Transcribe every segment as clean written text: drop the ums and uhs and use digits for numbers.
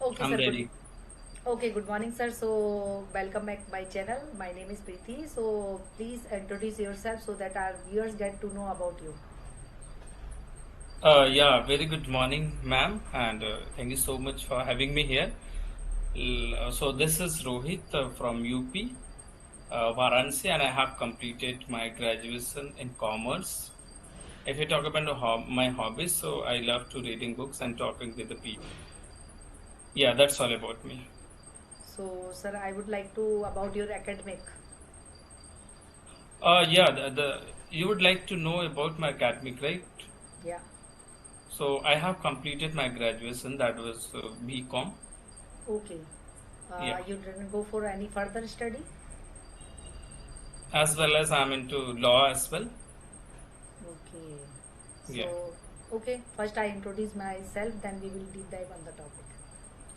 Okay, I'm sir. ready. Good morning, sir. So, welcome back my channel. My name is Preeti. So, please introduce yourself so that our viewers get to know about you. Yeah, very good morning, ma'am, and thank you so much for having me here. So this is Rohit from UP, Varanasi, and I have completed my graduation in commerce. If you talk about my hobbies, so I love to reading books and talking with the people. Yeah, that's all about me. So, sir, I would like to about your academic. Yeah, the you would like to know about my academic, right? Yeah. So I have completed my graduation. That was BCom. Okay. Yeah, You didn't go for any further study? as well as I'm into law as well. Okay. Yeah. So, okay. First, I introduce myself. Then we will deep dive on the topic.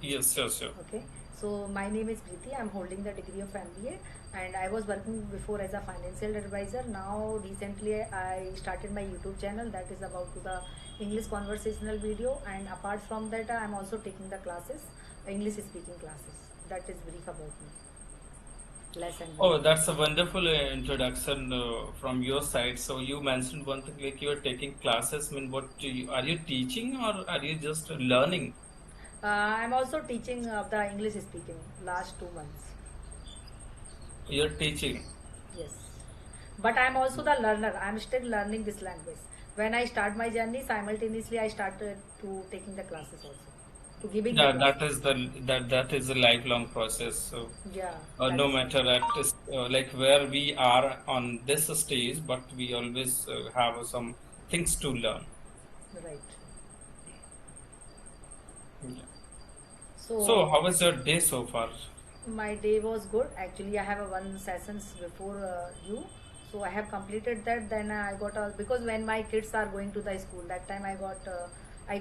Yes, sure, sure. Okay, so my name is Preeti. I'm holding the degree of MBA, and I was working before as a financial advisor. Now, recently, I started my YouTube channel that is about to the English conversational video, and apart from that, I'm also taking the classes, English speaking classes. That is brief about me, less and more. Oh, that's a wonderful introduction from your side. So you mentioned one thing like you're taking classes. I mean, are you teaching or are you just learning? I'm also teaching the English speaking last 2 months. You're teaching. Yes. But I'm also the learner. I'm still learning this language. When I start my journey, simultaneously I started to taking the classes also. To giving the Yeah, classes. that is a lifelong process. So Yeah, that no is right. matter at this, like where we are on this stage, but we always have some things to learn. Right. Yeah. So So how was your day so far? my day was good. Actually, I have a one sessions before you. So I have completed that. Then I got a because when my kids are going to the school, that time I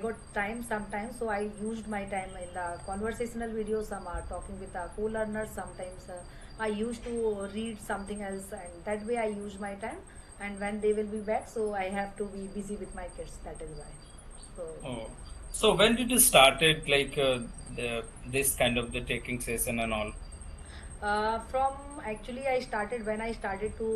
got time sometimes. So I used my time in the conversational videos. Some are talking with the co-learners. Sometimes I used to read something else, and that way I use my time. And when they will be back, so I have to be busy with my kids. That is why. So Oh, so when did you started like this kind of the taking session and all? From actually, I started when I started to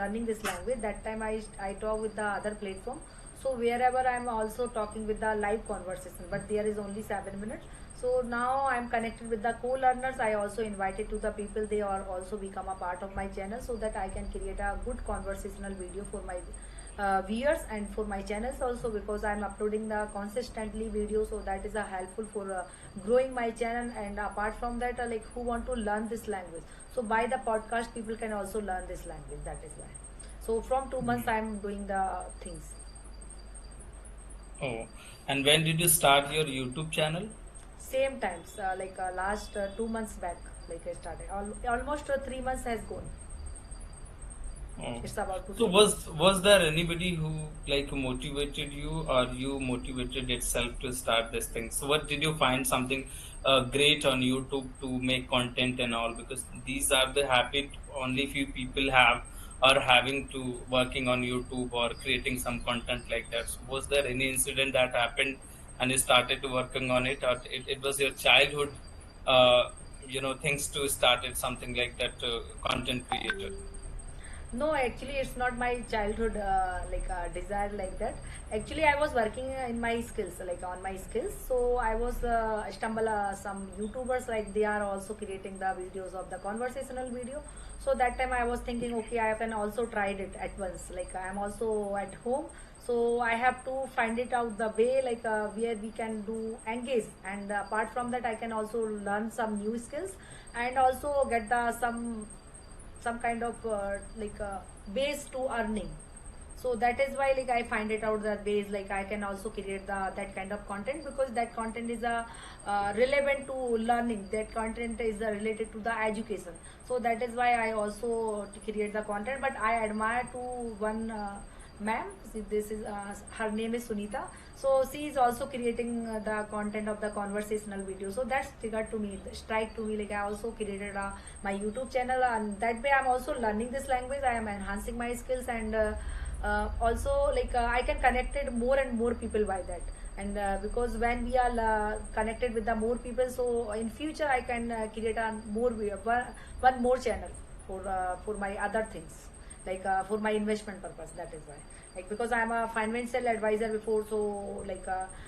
learning this language. That time I talk with the other platform. So wherever I'm also talking with the live conversation, but there is only 7 minutes. So now I'm connected with the co-learners. I also invited to the people. They are also become a part of my channel so that I can create a good conversational video for my viewers and for my channels also because I'm uploading the consistently videos, so that is a helpful for growing my channel. And apart from that, like who want to learn this language, so by the podcast people can also learn this language. That is why. So from 2 months Mm. I'm doing the things. Oh, and when did you start your YouTube channel? Same times, like last 2 months back, like I started. Almost 3 months has gone. Oh, It's about to so 3 months. was there anybody who like motivated you, or you motivated itself to start this thing? So what did you find something great on YouTube to make content and all? Because these are the habit only few people have, or having to working on YouTube or creating some content like that. So was there any incident that happened and you started to working on it, or it was your childhood, things to started something like that content creator? No, actually, it's not my childhood like desire like that. Actually, I was working in my skills, like on my skills. So I was stumble some YouTubers like they are also creating the videos of the conversational video. So that time I was thinking, okay, I can also tried it at once. Like I am also at home, so I have to find it out the way like where we can do engage. And apart from that, I can also learn some new skills and also get the some kind of base to earning. So that is why like I find it out that ways like I can also create the that kind of content because that content is relevant to learning. That content is related to the education. So that is why I also create the content. But I admire to one ma'am. This is her name is Sunita. So she is also creating the content of the conversational video. So that's triggered to me, strike to me. Like I also created my YouTube channel, and that way I'm also learning this language. I am enhancing my skills, and also like I can connected more and more people by that. And because when we are connected with the more people, so in future I can create a one more channel for my other things, like for my investment purpose. That is why, like, because I'm a financial advisor before, so like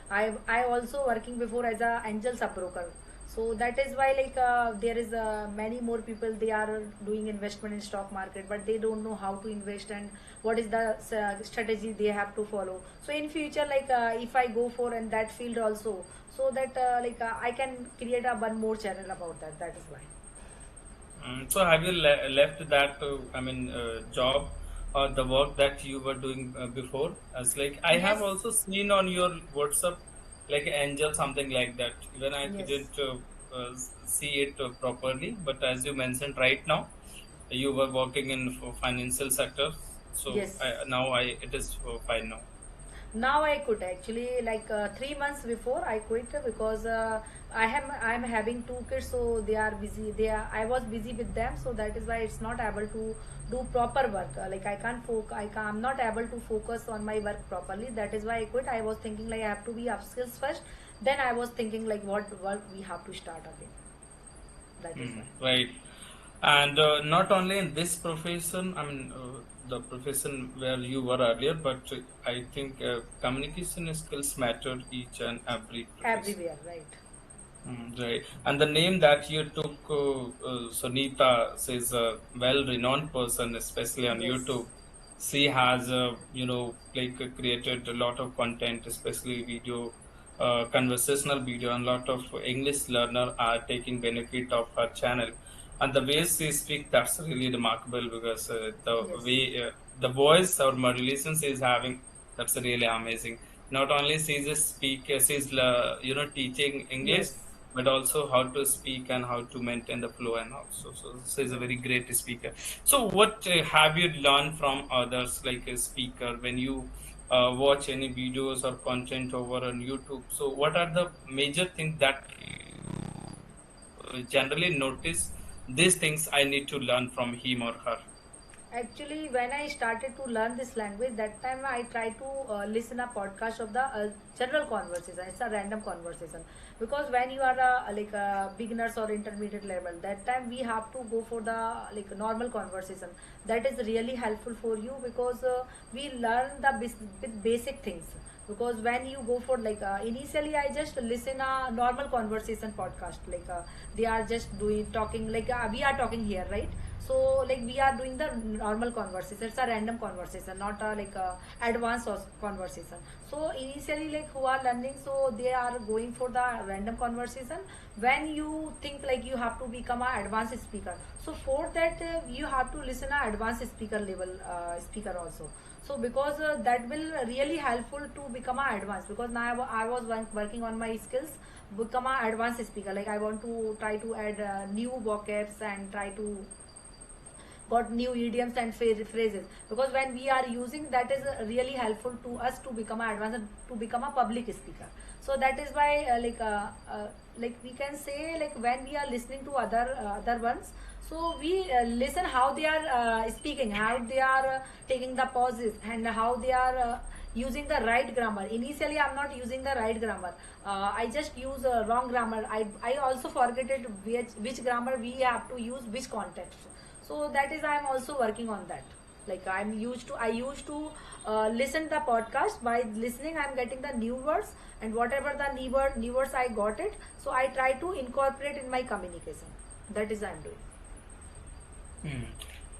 I also working before as a angel sub broker. So that is why, like, there is many more people, they are doing investment in stock market, but they don't know how to invest and what is the strategy they have to follow. So in future, like, if I go for in that field also, so that like I can create a one more channel about that. That is why. So have you left that, job or the work that you were doing before? As like I have Yes. also seen on your WhatsApp, like Angel, something like that. Even I Yes. couldn't see it properly. But as you mentioned right now, you were working in financial sector. So Yes. now it is fine now. Now I quit, actually, like 3 months before I quit, because I'm having two kids, so they are busy. I was busy with them, so that is why it's not able to do proper work. Like I can't I'm not able to focus on my work properly. That is why I quit. I was thinking like I have to be upskills first. Then I was thinking like what work we have to start again. That is why. Right. And not only in this profession, the profession where you were earlier, but I think communication skills matter each and every profession. Everywhere, right? Right. And the name that you took, Sunita, is a well-renowned person, especially on Yes. YouTube. She has, created a lot of content, especially video, conversational video, and a lot of English learner are taking benefit of her channel. And the way she speaks, that's really remarkable because the Yes. way the voice or modulation she is having, that's really amazing. Not only she's a speaker, she's teaching English, Yes. but also how to speak and how to maintain the flow and also. So she's a very great speaker. So what have you learned from others, like a speaker, when you watch any videos or content over on YouTube? So what are the major things that generally notice? These things I need to learn from him or her. Actually, when I started to learn this language, that time I tried to listen a podcast of the general conversation. It's a random conversation, because when you are like beginners or intermediate level, that time we have to go for the like normal conversation. That is really helpful for you, because we learn the basic things. Because when you go for like initially I just listen a normal conversation podcast, like they are just doing talking like we are talking here, right? So like we are doing the normal conversation. It's a random conversation, not a like advanced conversation. So initially, like, who are learning, so they are going for the random conversation. When you think like you have to become a advanced speaker, so for that you have to listen a advanced speaker level speaker also. So because that will really helpful to become a advanced, because now I was working on my skills, become a advanced speaker. Like I want to try to add new vocabs and try to got new idioms and phrases, because when we are using that is really helpful to us to become a advanced, to become a public speaker. So that is why like we can say, like when we are listening to other ones, so we listen how they are speaking, how they are taking the pauses, and how they are using the right grammar. Initially I'm not using the right grammar. I just use wrong grammar. I also forget it, which grammar we have to use, which context. So that is I'm also working on that. Like I used to listen the podcast. By listening I'm getting the new words, and whatever the new words I got it, so I try to incorporate in my communication. That is I'm doing. Hmm.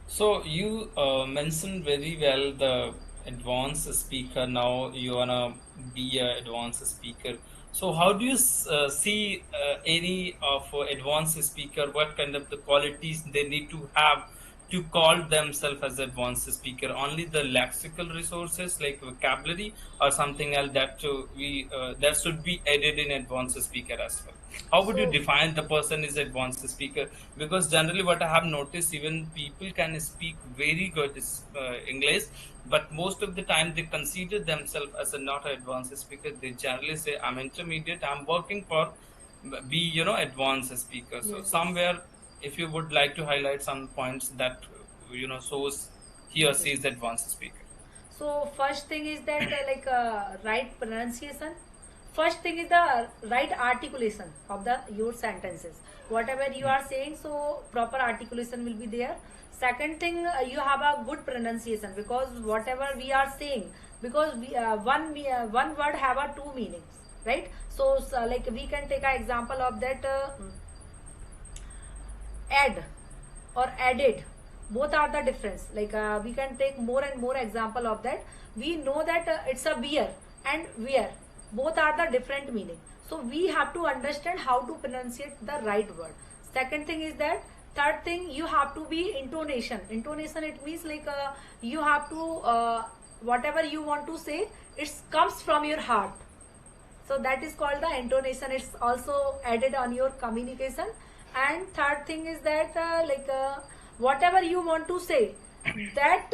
So you mentioned very well the advanced speaker. Now you wanna be a advanced speaker. So how do you see any of advanced speaker? What kind of the qualities they need to have to call themselves as advanced speaker? Only the lexical resources like vocabulary, or something else that we that should be added in advanced speaker as well? How would you So define the person is advanced speaker? Because generally what I have noticed, even people can speak very good English, but most of the time they consider themselves as a not an advanced speaker. They generally say I'm intermediate, I'm working for be advanced speaker. So yes, yes, somewhere, if you would like to highlight some points that shows he or yes, she yes. is advanced speaker. So first thing is that right pronunciation. first thing is the right articulation of the your sentences. Whatever you are saying, so proper articulation will be there. Second thing, you have a good pronunciation, because whatever we are saying, because one word have a two meanings, right? So like we can take an example of that, add or added, both are the difference. Like we can take more and more example of that. We know that it's a beer and wear, both are the different meaning, so we have to understand how to pronunciate the right word. Second thing is that, third thing, you have to be intonation. It means like you have to whatever you want to say, it comes from your heart, so that is called the intonation. It's also added on your communication. And third thing is that whatever you want to say, that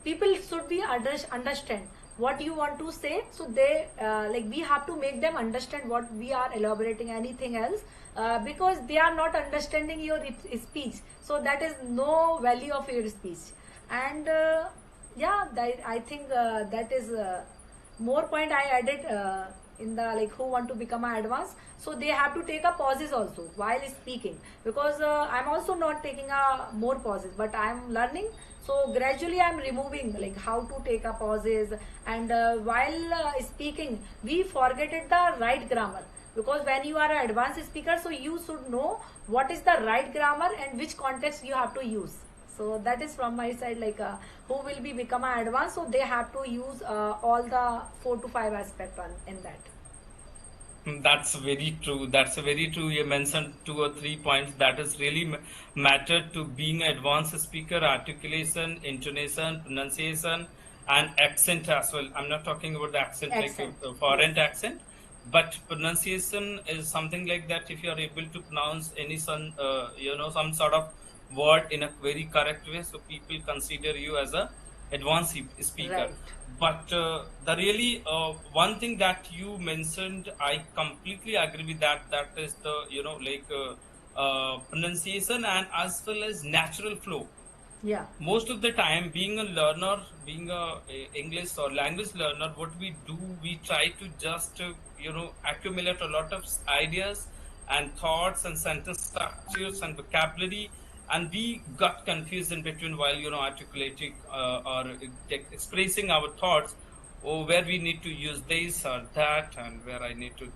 people should be understand what you want to say, so they like we have to make them understand what we are elaborating, anything else, because they are not understanding your speech, so that is no value of your speech. And yeah, I think that is more point I added in the like who want to become an advanced, so they have to take a pauses also while speaking, because I'm also not taking a more pauses, but I'm learning, so gradually I'm removing like how to take a pauses. And while speaking, we forget the right grammar, because when you are an advanced speaker, so you should know what is the right grammar and which context you have to use. So that is from my side, like who will be become an advanced, so they have to use all the 4 to 5 aspect in that. That's very true. That's very true. You mentioned 2 or 3 points that is really matter to being an advanced speaker: articulation, intonation, pronunciation, and accent as well. I'm not talking about the accent like Accent, a yes, foreign accent, but pronunciation is something like that. If you are able to pronounce any some sort of word in a very correct way, so people consider you as a advanced speaker. right, But the really one thing that you mentioned, I completely agree with that. That is the pronunciation and as well as natural flow. yeah, Most of the time, being a learner, being a English or language learner, what we do, we try to just accumulate a lot of ideas and thoughts and sentence structures and vocabulary, and we got confused in between while articulating or expressing our thoughts, or where we need to use this or that, and where I need to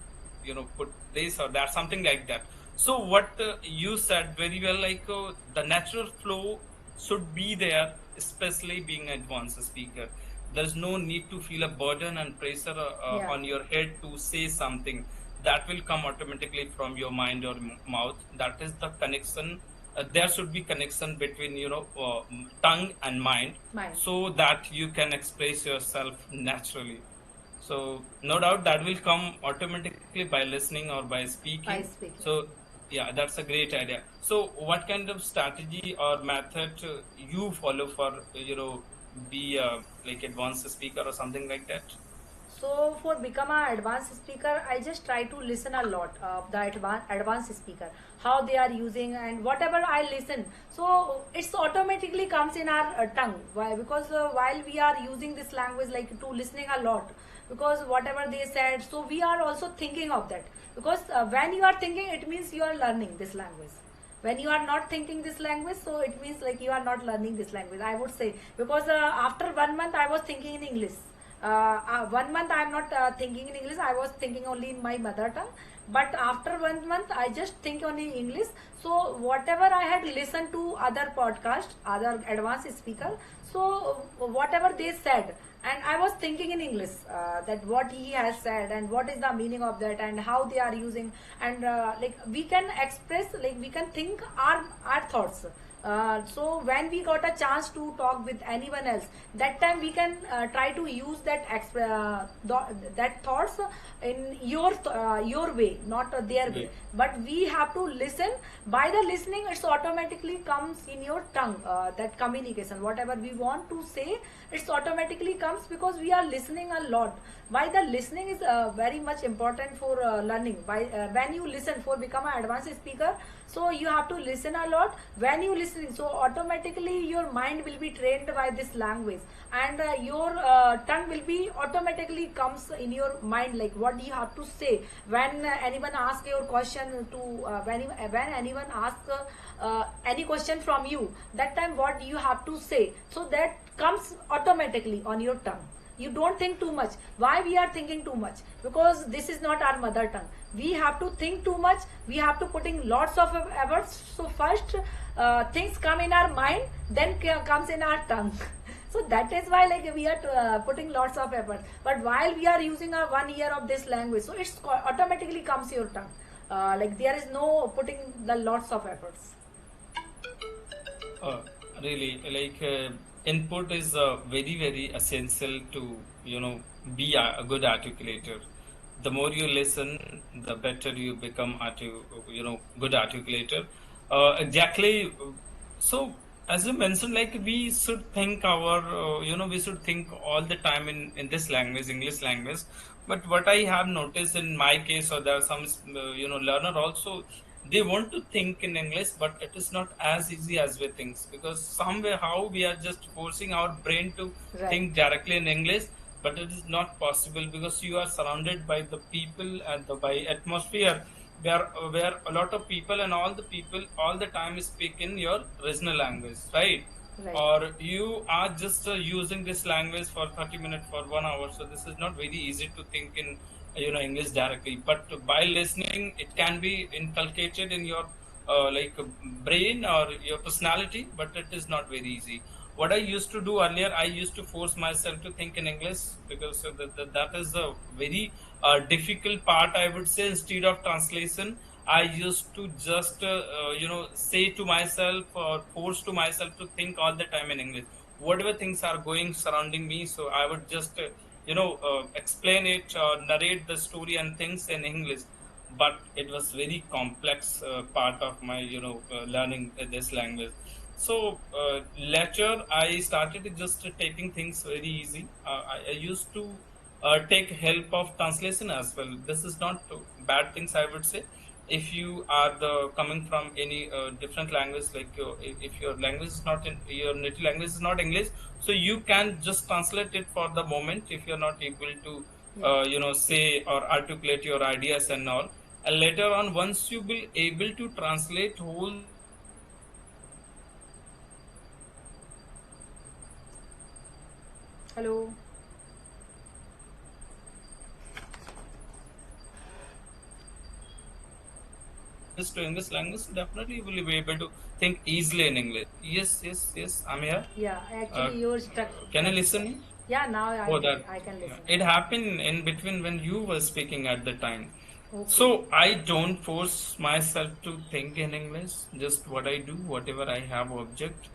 put this or that, something like that. So what you said very well, like the natural flow should be there, especially being an advanced speaker. There's no need to feel a burden and pressure yeah, on your head to say something. That will come automatically from your mind or mouth. That is the connection. There should be connection between tongue and mind, mine, so that you can express yourself naturally. So no doubt that will come automatically by listening or by by speaking. speaking. So yeah, that's a great idea. So what kind of strategy or method you follow for be like advanced speaker or something like that? So for become an advanced speaker, I just try to listen a lot of the advanced speaker, how they are using, and whatever I listen, so it's automatically comes in our tongue. Why? Because while we are using this language, like to listening a lot, because whatever they said, so we are also thinking of that. Because when you are thinking, it means you are learning this language. When you are not thinking this language, so it means like you are not learning this language, I would say. Because after 1 month I was thinking in English, 1 month I'm not thinking in English, I was thinking only in my mother tongue. But after 1 month I just think only English. So whatever I had listened to other podcast, other advanced speaker, so whatever they said, and I was thinking in English, that what he has said and what is the meaning of that and how they are using. And like we can express, like we can think our thoughts. So when we got a chance to talk with anyone else, that time we can try to use that thoughts in your way, not their way. Right. But we have to listen. By the listening, it's automatically comes in your tongue. That communication, whatever we want to say, it's automatically comes because we are listening a lot. Why the listening is very much important for learning. When you listen for become an advanced speaker, so you have to listen a lot. When you listen listening, so automatically your mind will be trained by this language, and your tongue will be automatically comes in your mind, like what you have to say when anyone asks your question to when anyone asks any question from you, that time what you have to say, so that comes automatically on your tongue. You don't think too much. Why we are thinking too much? Because this is not our mother tongue. We have to think too much, we have to putting lots of efforts. So first things come in our mind, then comes in our tongue. So that is why like we are putting lots of effort, but while we are using a 1 year of this language, so it's automatically comes your tongue. Like there is no putting the lots of efforts. Uh, really, like input is very essential to be a good articulator. The more you listen, the better you become good articulator. Exactly. So as you mentioned, like we should think our we should think all the time in this language, English language. But what I have noticed in my case, or there are some learner also, they want to think in English, but it is not as easy as we think, because somewhere how we are just forcing our brain to Right. think directly in English, but it is not possible because you are surrounded by the people and by atmosphere where a lot of people and all the people all the time speak in your regional language, right? Right. Or you are just using this language for 30 minutes for 1 hour, so this is not very easy to think in English directly, but by listening it can be inculcated in your brain or your personality, but it is not very easy. What I used to do earlier, I used to force myself to think in English, because that is a very difficult part, I would say. Instead of translation, I used to just say to myself or force to myself to think all the time in English. Whatever things are going surrounding me, so I would just explain it or narrate the story and things in English. But it was very complex part of my learning this language. So later I started just taking things very easy. I used to take help of translation as well. This is not bad things, I would say. If you are coming from any different language, like if your language is not in your native language is not English, so you can just translate it for the moment if you're not able to Yeah. say or articulate your ideas and all. And later on, once you will able to translate whole Hello. to English language, definitely you will be able to think easily in English. Yes, I'm here. Yeah, Uh, actually you're stuck. can you listen me? Yeah, now Oh, that I can listen. it happened in between when you were speaking at the time. Okay. So I don't force myself to think in English. Just what I do, whatever I have object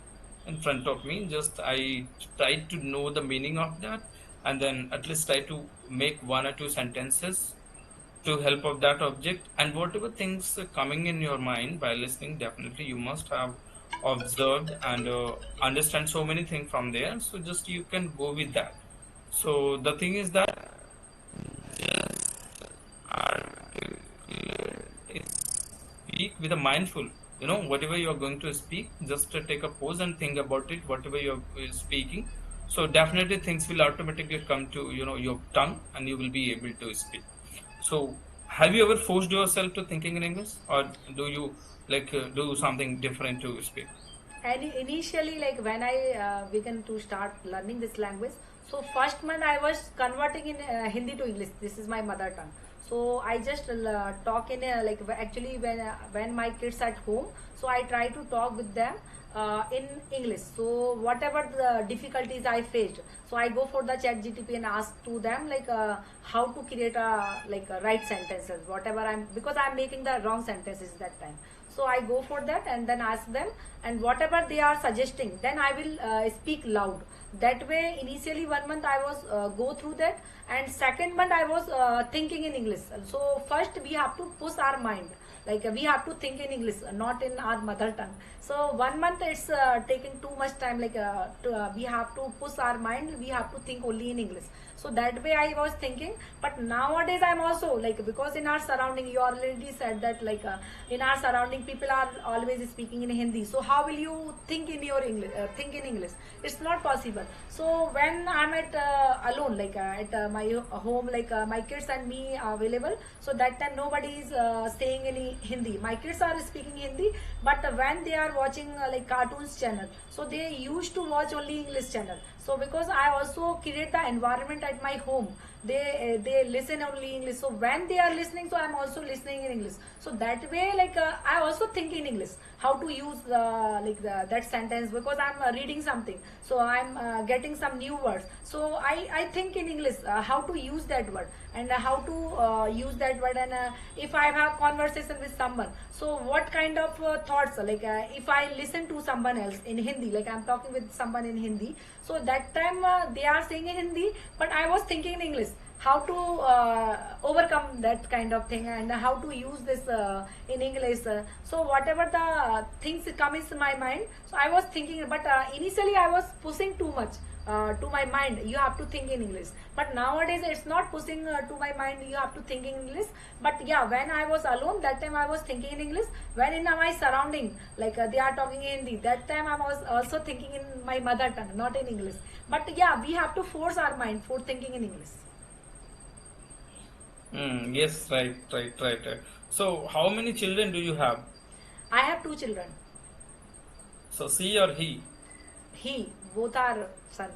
in front of me, just I try to know the meaning of that, and then at least try to make one or two sentences to help of that object. And whatever things coming in your mind by listening, definitely you must have observed and understand so many things from there, so just you can go with that. So the thing is that speak with a mindful, whatever you are going to speak, just take a pause and think about it, whatever you're speaking. So definitely things will automatically come to your tongue, and you will be able to speak. So have you ever forced yourself to thinking in English, or do you do something different to speak? And initially, like when I began to start learning this language, so first month I was converting in Hindi to English. This is my mother tongue. So I just talk in actually when my kids at home, so I try to talk with them in English. So whatever the difficulties I faced, so I go for the chat GTP and ask to them like how to create a right sentences, whatever I'm, because I'm making the wrong sentences that time. So I go for that and then ask them, and whatever they are suggesting, then I will speak loud. That way initially 1 month I was go through that, and second month I was thinking in English. So first we have to push our mind, Like we have to think in English, not in our mother tongue. So 1 month it's taking too much time. Like we have to push our mind, we have to think only in English. So that way I was thinking. But nowadays I'm also like, because in our surrounding, you already said that like in our surrounding people are always speaking in Hindi. So how will you think in your English? Think in English? It's not possible. So when I'm at alone, like at my home, like my kids and me are available. So that time nobody is saying any Hindi. My kids are speaking Hindi, but when they are watching like cartoons channel, so they used to watch only English channel. So because I also create the environment at my home, they listen only English. So when they are listening, so I'm also listening in English. So that way, like I also think in English how to use like that sentence, because I'm reading something, so I'm getting some new words. So I think in English how to use that word, and how to use that word. And if I have conversation with someone, so what kind of thoughts, like if I listen to someone else in Hindi, like I'm talking with someone in Hindi, so that time they are saying in Hindi, but I was thinking in English how to overcome that kind of thing, and how to use this in English. So whatever the things come in my mind, so I was thinking. But initially I was pushing too much to my mind, you have to think in English. But nowadays it's not pushing to my mind, you have to think in English. But yeah, when I was alone, that time I was thinking in English. When in my surrounding, like they are talking in Hindi, that time I was also thinking in my mother tongue, not in English. But yeah, we have to force our mind for thinking in English. Yes, right. So, how many children do you have? I have two children. So, she or he? He, both are son.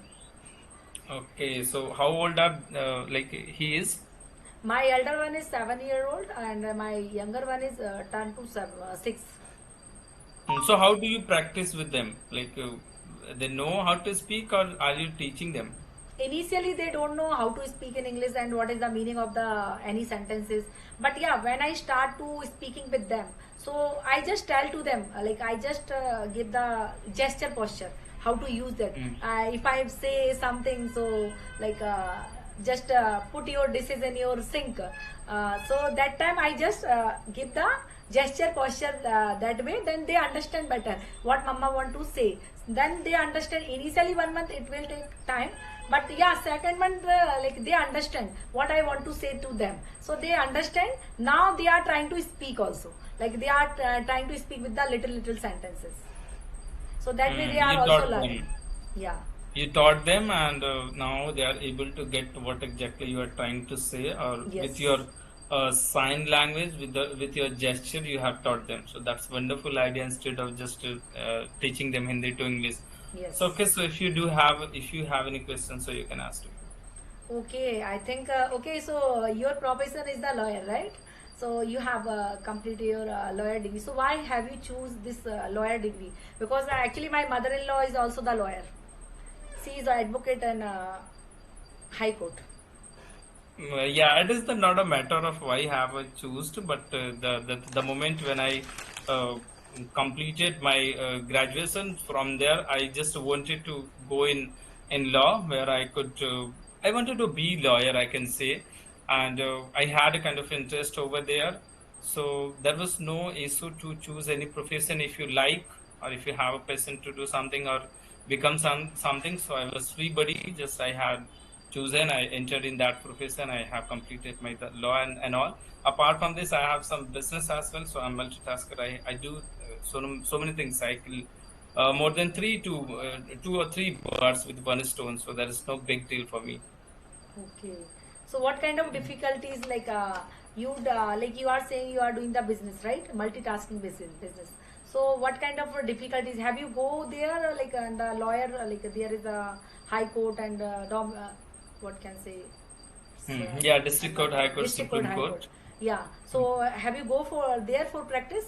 Okay, so how old are like he is? My elder one is 7 year old, and my younger one is turned to 6. So, how do you practice with them? Like, they know how to speak, or are you teaching them? Initially they don't know how to speak in English and what is the meaning of the any sentences. But yeah, when I start to speaking with them, so I just tell to them, like I just give the gesture posture, how to use that. Mm. If I say something, so like just put your dishes in your sink, so that time I just give the gesture posture that way, then they understand better what mama want to say. Then they understand. Initially 1 month it will take time, but yeah, second month like they understand what I want to say to them. So they understand. Now they are trying to speak also, like they are trying to speak with the little sentences. So that way they are You also taught learning. them. Yeah. You taught them, and now they are able to get what exactly you are trying to say, or with Yes. your sign language, with your gesture, you have taught them. So that's wonderful idea instead of just teaching them Hindi to English. So Yes. okay, so if you have any questions, so you can ask me. Okay, I think okay. So your profession is the lawyer, right? So you have completed your lawyer degree. So why have you choose this lawyer degree? Because actually my mother-in-law is also the lawyer. She is an advocate in High Court. Yeah, it is not a matter of why have I chosen, but the moment when I uh, completed my graduation, from there I just wanted to go in law, where I could I wanted to be lawyer, I can say. And I had a kind of interest over there, so there was no issue to choose any profession if you like, or if you have a passion to do something or become something. So I was free buddy, just I had chosen, I entered in that profession, I have completed my law and all. Apart from this, I have some business as well, so I'm multitasker. I do so many things. I kill more than two or three birds with one stone, so that is no big deal for me. Okay. So what kind of difficulties, like you like you are saying you are doing the business, right? Multitasking business. So what kind of difficulties have you go there, like and the lawyer, like there is a high court and what can say, Yeah, district court, high court, district court, supreme high court. court. Yeah. So have you go for there for practice?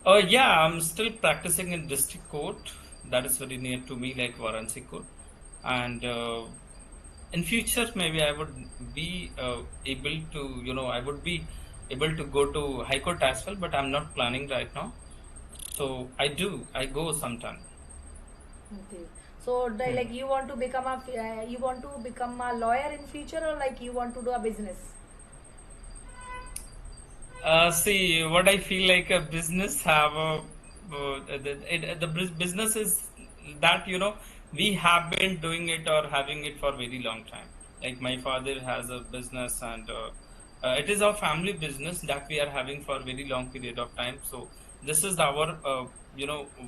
Yeah, I'm still practicing in district court. That is very near to me, like Varanasi court. And in future, maybe I would be able to, I would be able to go to High Court as well, but I'm not planning right now. So I go sometime. Okay. So Hmm. like you want to become you want to become a lawyer in future, or like you want to do a business? See, what I feel like a business have a business is that we have been doing it or having it for a very long time. Like my father has a business, and it is our family business that we are having for a very long period of time. So this is our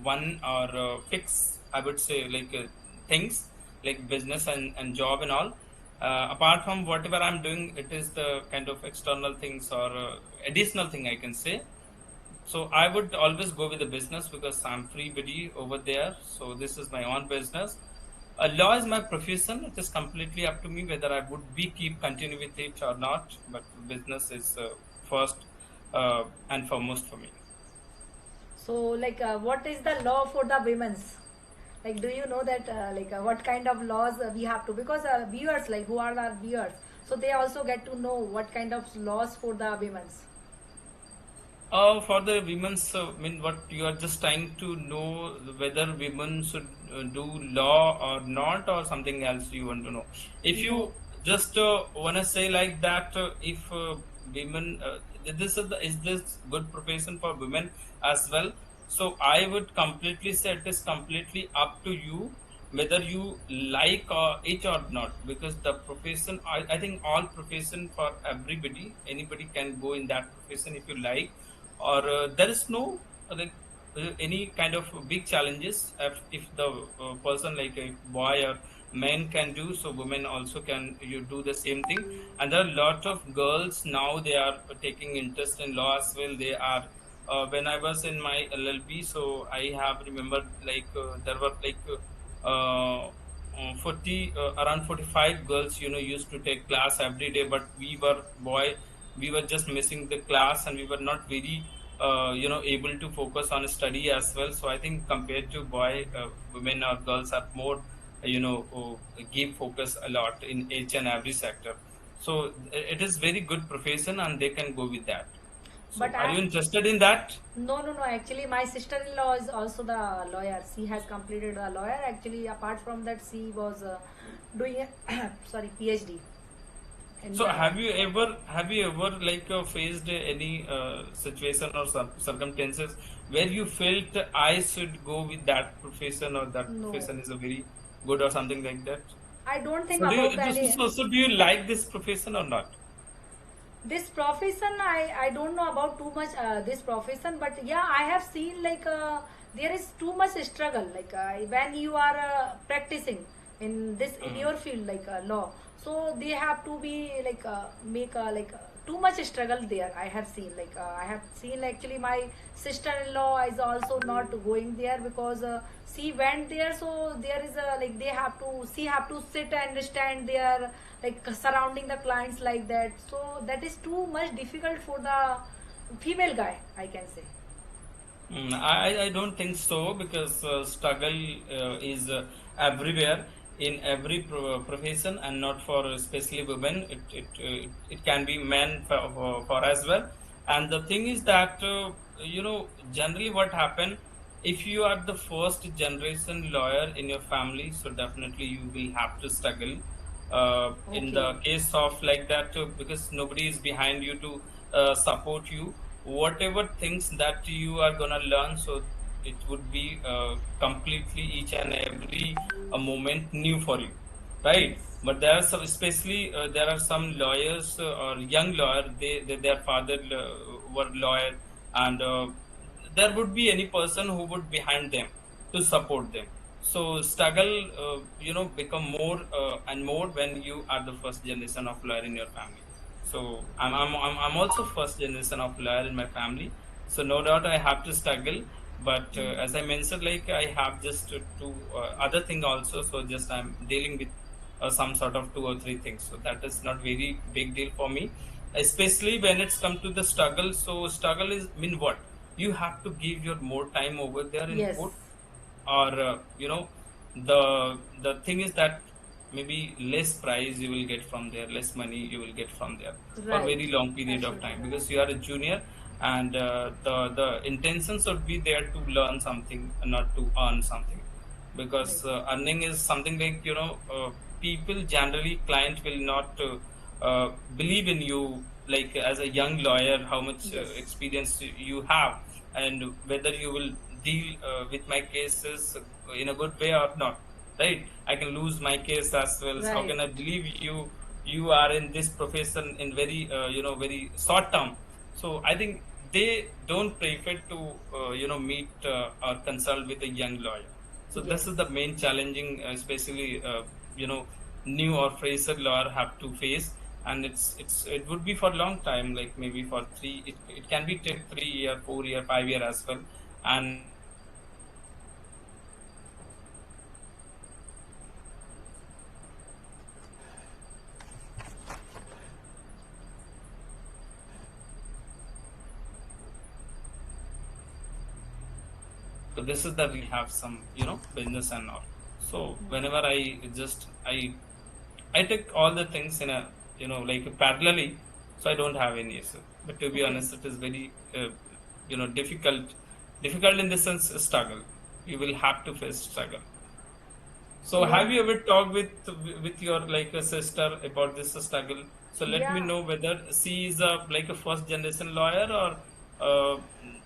one or fix, I would say, like things like business and job and all. Apart from whatever I'm doing, it is the kind of external things or additional thing I can say. So I would always go with the business because I'm free buddy over there. So this is my own business. Law is my profession. It is completely up to me whether I would be keep continue with it or not. But business is first and foremost for me. So, like, what is the law for the women's? Like, do you know that, what kind of laws we have to? Because viewers, like, who are our viewers, so they also get to know what kind of laws for the women's. For the women's, I mean, what you are just trying to know whether women should do law or not, or something else you want to know. If No, you just want to say like that, if women, is this good profession for women as well? So I would completely say it is completely up to you whether you like it or not, because the profession, I think all profession for everybody, anybody can go in that profession if you like, or there is no like any kind of big challenges if the person like a boy or men can do, so women also can you do the same thing. And there are a lot of girls now, they are taking interest in law as well. They are when I was in my LLB, so I have remembered like there were like 40 around 45 girls used to take class every day, but we were boy, we were just missing the class, and we were not very able to focus on study as well. So I think compared to boy, women or girls are more give focus a lot in each and every sector. So it is very good profession and they can go with that. So but are I you interested in that? no. Actually, my sister-in-law is also the lawyer. She has completed the lawyer. Actually, apart from that, she was doing a sorry, PhD in So the. have you ever like faced any situation or circumstances where you felt I should go with that profession, or that No, profession is a very good or something like that? I don't think So do about you so, any. so, so do you like this profession or not? This profession, I don't know about too much this profession, but yeah, I have seen like there is too much struggle like when you are practicing in this in Mm. your field like law, so they have to be like make too much struggle there. I have seen like I have seen actually my sister-in-law is also not going there because she went there, so there is a like they have to she have to sit and stand there like surrounding the clients like that, so that is too much difficult for the female guy, I can say. I don't think so, because struggle is everywhere in every profession, and not for especially women. It can be men for as well. And the thing is that generally what happen, if you are the first generation lawyer in your family, so definitely you will have to struggle. In Okay. the case of like that, because nobody is behind you to support you, whatever things that you are gonna learn, so it would be completely each and every a moment new for you, right? Yes. But there are some, especially there are some lawyers or young lawyer, their father were lawyer, and there would be any person who would behind them to support them. So struggle become more and more when you are the first generation of lawyer in your family. So I'm also first generation of lawyer in my family, so no doubt I have to struggle. But as I mentioned, like I have just two other thing also, so just I'm dealing with some sort of two or three things, so that is not very big deal for me, especially when it's come to the struggle. So struggle is mean what, you have to give your more time over there in Yes. court, or the thing is that maybe less price you will get from there, less money you will get from there for Right. very long period of Absolutely time, right. because you are a junior, and the intention should be there to learn something, not to earn something. Right. Because earning is something like people generally, client will not believe in you like as a young lawyer, how much Yes. experience you have, and whether you will deal with my cases in a good way or not, right? I can lose my case as well. So how Right. can I believe you are in this profession in very very short term? So I think they don't prefer to meet or consult with a young lawyer. So this is Yes. the main challenging, especially you know new or fresher lawyer have to face, and it would be for a long time, like maybe for three. It can be take 3 year, 4 year, 5 year as well, and so this is that we have some business and all. So whenever I take all the things in a like parallelly, so I don't have any issue. But to be Okay. honest, it is very difficult in the sense struggle. You will have to face struggle. So So what? have you ever talked with your like a sister about this struggle? So let me Yeah. know whether she is a like a first generation lawyer, or uh,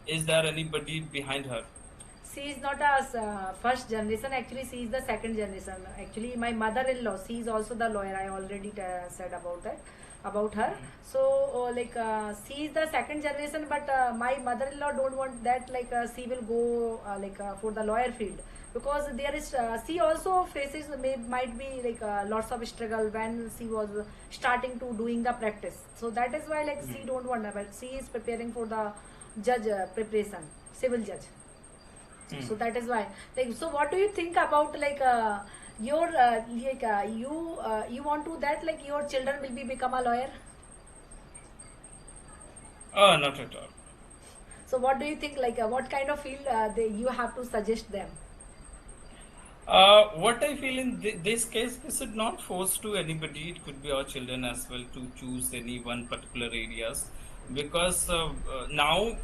is there anybody behind her? She is not a first generation. Actually, she is the second generation. Actually, my mother-in-law, she is also the lawyer. I already said about that, about her. So, she is the second generation, but my mother-in-law don't want that. She will go for the lawyer field, because there is she also faces might be lots of struggle when she was starting to doing the practice. So that is why she don't want that. But she is preparing for the judge preparation, civil judge. So Hmm. that is why, so what do you think about your you want to that your children will be become a lawyer? Oh, not at all. So what do you think, what kind of field you have to suggest them? What I feel in this case, we should not force to anybody. It could be our children as well to choose any one particular areas, because now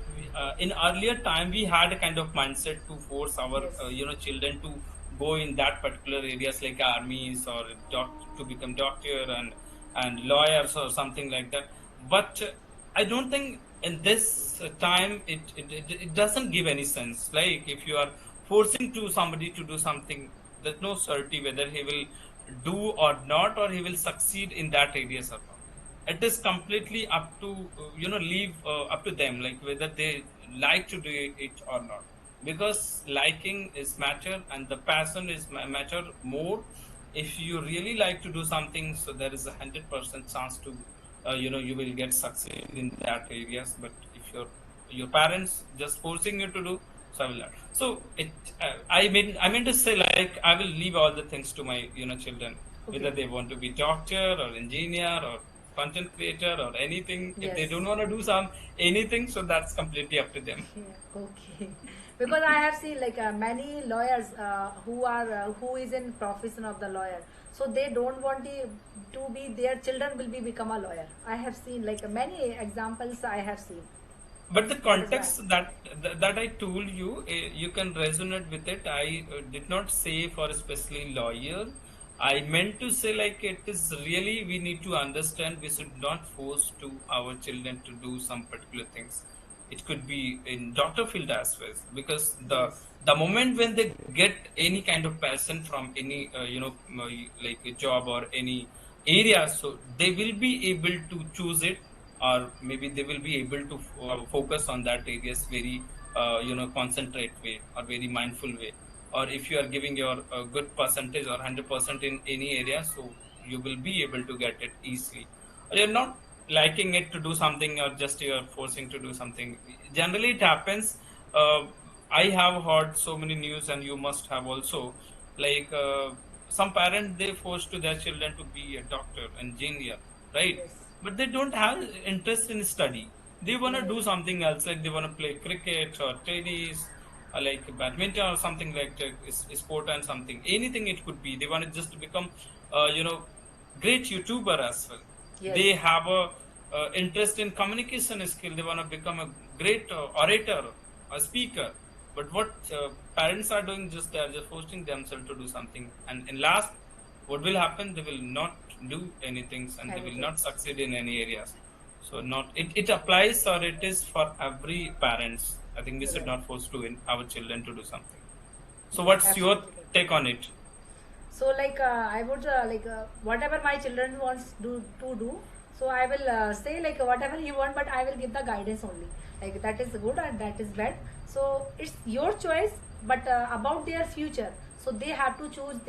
in earlier time we had a kind of mindset to force our Yes. children to go in that particular areas like armies or to become doctor and lawyers or something like that. But I don't think in this time it doesn't give any sense. Like if you are forcing to somebody to do something, there's no certainty whether he will do or not, or he will succeed in that areas or not. It is completely up to leave up to them, like whether they like to do it or not, because liking is matter and the passion is matter more. If you really like to do something, so there is 100% chance to you will get succeed in that areas. But if your parents just forcing you to do, so I will not. So I mean to say, like, I will leave all the things to my children, whether Okay. they want to be doctor or engineer or content creator or anything. If they Yes. don't want to do some anything, so that's completely up to them. Yeah, okay. Because I have seen many lawyers who is in profession of the lawyer, so they don't want to be their children will be become a lawyer. I have seen many examples I have seen. But the That is why. context that I told you, you can resonate with it. I did not say for especially lawyer. I meant to say, like, it is really we need to understand, we should not force to our children to do some particular things. It could be in doctor field as well, because Yes. the moment when they get any kind of passion from any like a job or any area, so they will be able to choose it, or maybe they will be able to focus on that areas very concentrate way or very mindful way. Or if you are giving your good percentage or 100% in any area, so you will be able to get it easily. Or you're not liking it to do something, or just you're forcing to do something. Generally it happens. uh, I have heard so many news, and you must have also, like some parents, they force to their children to be a doctor, engineer, right? Yes. But they don't have interest in study. They want to Right. do something else, like they want to play cricket or tennis or like badminton or something like that, sport and something, anything it could be. They want to just become uh, you know great YouTuber as well. Yes. They have a interest in communication skill. They want to become a great orator, a speaker. But what parents are doing, just they are just forcing themselves to do something, and in last, what will happen? They will not do anything, and they will Anything. not succeed in any areas. So not it applies, or it is for every parents. I think we should Right. not force to our children to do something. So Yes, what's your absolutely right. take on it? So like I would whatever my children wants to do, so I will say like whatever you want, but I will give the guidance only, like that is good and that is bad. So it's your choice, but about their future, so they have to choose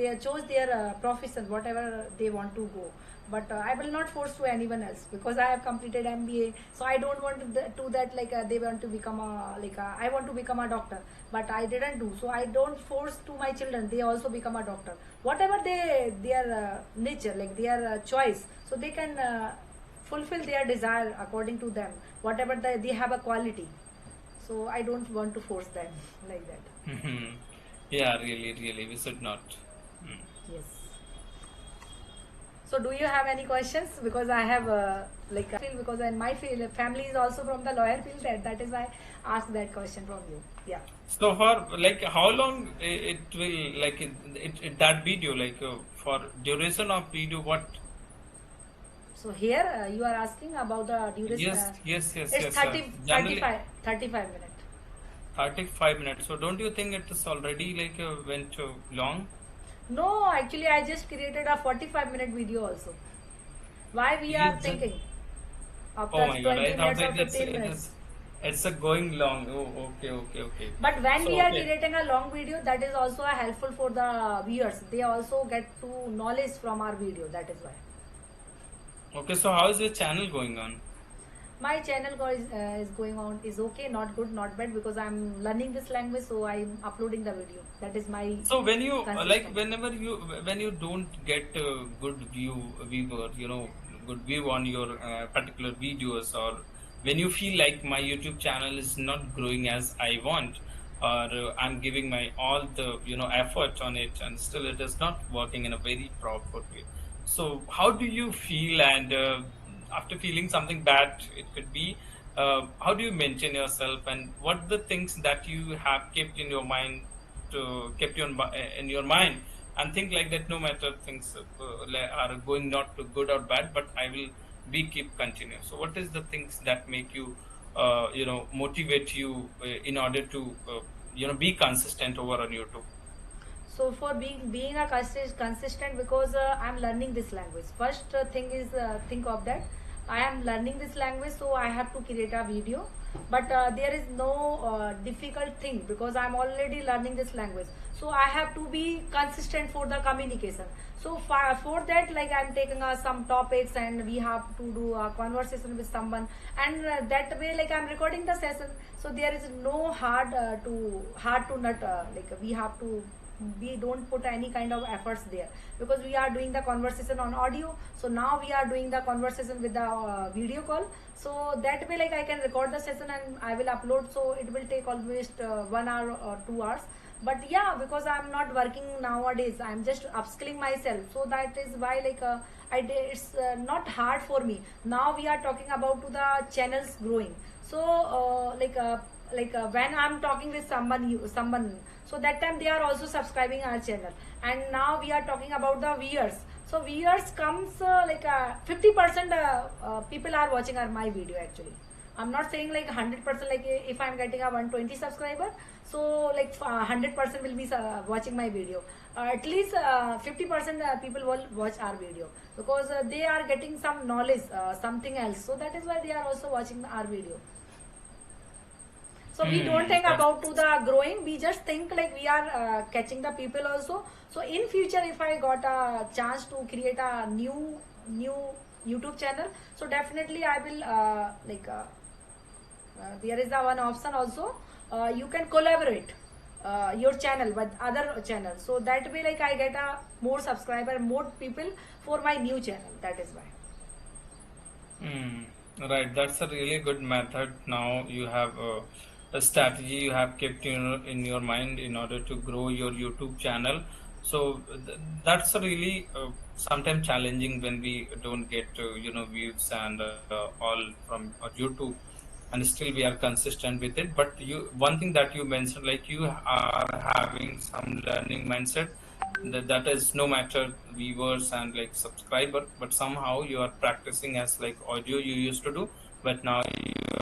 their profession, whatever they want to go. But I will not force to anyone else, because I have completed MBA, so I don't want to that like they want to become a like I want to become a doctor, but I didn't do, so I don't force to my children they also become a doctor. Whatever their nature, like their choice, so they can fulfill their desire according to them, whatever they have a quality. So I don't want to force them like that. Mhm. Yeah, really, really, we should not. Mm. Yes. So do you have any questions? Because I have like I feel, because in my field family is also from the lawyer field, that is why I asked that question from you. Yeah. So for like how long it will like that video like for duration of video what? So here you are asking about the duration. Yes, yes, yes, It's yes, sir. 30, Generally 35 minutes. 35 minutes. So don't you think it is already like went long? No, actually I just created a 45-minute video also. Why we You are just, thinking of oh the my God, 20 I thought minutes or like 15 minutes? it's a going long. Oh, okay, okay, okay. But when we So are okay, creating a long video, that is also helpful for the viewers. They also get to knowledge from our video. That is why. okay. So how is your channel going on? My channel is going on, is okay, not good, not bad, because I'm learning this language, so I'm uploading the video. That is my So when you like consistent. whenever you when you don't get good viewer, good view on your particular videos, or when you feel like my YouTube channel is not growing as I want, or I'm giving my all the effort on it, and still it is not working in a very proper way. So how do you feel? And after feeling something bad, it could be. How do you maintain yourself, and what the things that you have kept in your mind kept you in your mind and think like that no matter things are going not too good or bad, but I will be keep continue. So what is the things that make you motivate you in order to be consistent over on YouTube? So for being a consistent, because I'm learning this language. First thing is think of that I am learning this language, so I have to create a video. But there is no difficult thing, because I'm already learning this language. So I have to be consistent for the communication. So for that, like I'm taking some topics, and we have to do a conversation with someone, and that way, like I'm recording the session. So there is no hard to not like we have to, we don't put any kind of efforts there, because we are doing the conversation on audio. So now we are doing the conversation with the video call. So that way, like I can record the session and I will upload, so it will take almost 1 hour or 2 hours. But yeah, because I'm not working nowadays, I'm just upskilling myself, so that is why like it's not hard for me. Now we are talking about to the channels growing. So when I'm talking with someone, so that time they are also subscribing our channel. And now we are talking about the viewers. So viewers comes 50% people are watching my video actually. I'm not saying like 100%, like if I'm getting a 120 subscriber, so like 100% will be watching my video. At least 50% people will watch our video, because they are getting some knowledge, something else. So that is why they are also watching our video. So we don't think That's about to the growing, we just think like we are catching the people also. So in future, if I got a chance to create a new YouTube channel, so definitely I will there is a one option also, you can collaborate your channel with other channels, so that way like I get a more subscriber, more people for my new channel. That is why. Mm, right, that's a really good method. Now you have a strategy you have kept in your mind in order to grow your YouTube channel. So that's a really sometimes challenging when we don't get views and all from YouTube, and still we are consistent with it. But one thing that you mentioned, like you are having some learning mindset, that is no matter viewers and like subscriber, but somehow you are practicing as like audio you used to do, but now you